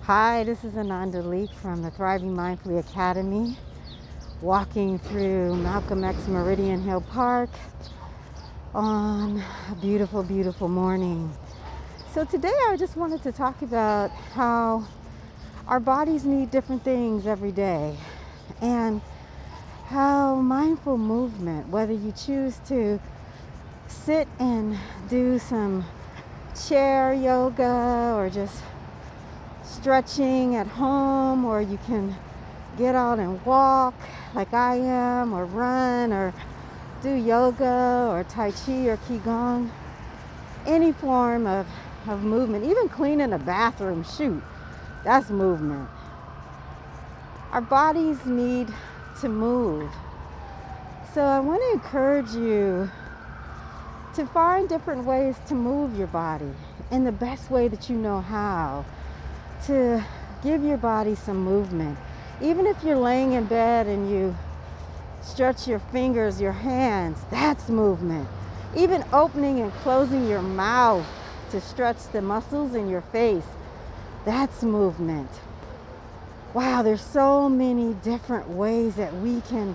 Hi, this is Ananda Leeke from the Thriving Mindfully Academy, walking through Malcolm X Meridian Hill Park on a beautiful, beautiful morning. So today I just wanted to talk about how our bodies need different things every day, and how mindful movement, whether you choose to sit and do some chair yoga or just stretching at home, or you can get out and walk like I am, or run, or do yoga or tai chi or qigong, any form of movement, even cleaning a bathroom, shoot, that's movement. Our bodies need to move. So I want to encourage you to find different ways to move your body in the best way that you know how, to give your body some movement. Even if you're laying in bed and you stretch your fingers, your hands, that's movement. Even opening and closing your mouth to stretch the muscles in your face, that's movement. Wow, there's so many different ways that we can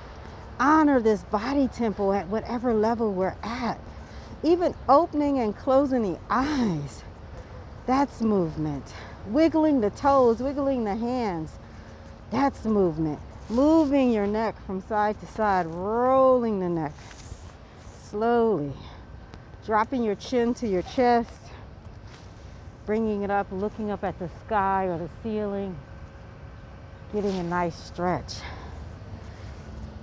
honor this body temple at whatever level we're at. Even opening and closing the eyes, that's movement. Wiggling the toes, wiggling the hands, that's movement. Moving your neck from side to side, rolling the neck slowly. Dropping your chin to your chest, bringing it up, looking up at the sky or the ceiling, getting a nice stretch.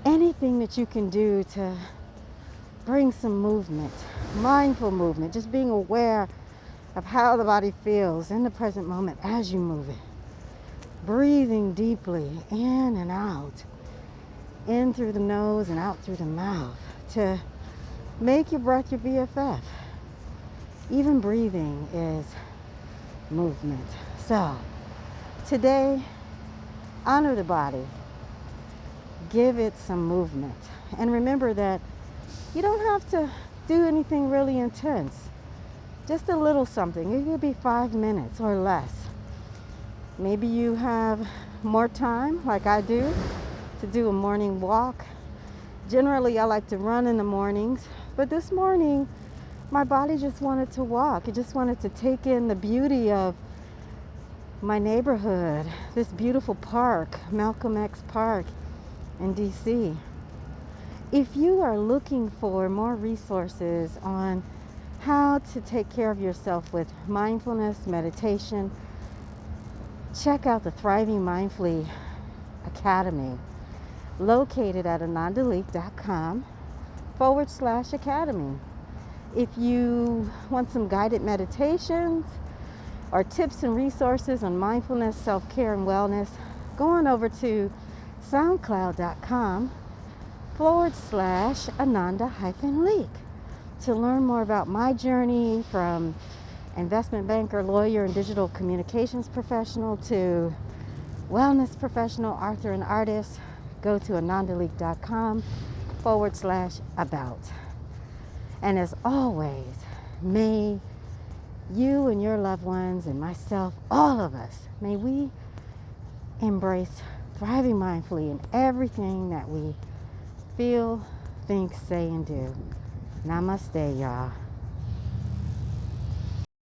Anything that you can do to bring some movement, mindful movement, just being aware of how the body feels in the present moment as you move it. Breathing deeply in and out, in through the nose and out through the mouth, to make your breath your BFF. Even breathing is movement. So today, honor the body, give it some movement, and remember that you don't have to do anything really intense. Just a little something. It could be 5 minutes or less. Maybe you have more time, like I do, to do a morning walk. Generally, I like to run in the mornings, but this morning, my body just wanted to walk. It just wanted to take in the beauty of my neighborhood, this beautiful park, Malcolm X Park in DC. If you are looking for more resources on how to take care of yourself with mindfulness, meditation, check out the Thriving Mindfully Academy, located at anandaleeke.com/academy. If you want some guided meditations or tips and resources on mindfulness, self-care, and wellness, go on over to soundcloud.com/Ananda-Leeke to learn more about my journey from investment banker, lawyer, and digital communications professional to wellness professional, author, and artist. Go to anandaleeke.com/about. And as always, may you and your loved ones and myself, all of us, may we embrace thriving mindfully in everything that we feel, think, say, and do. Namaste, y'all.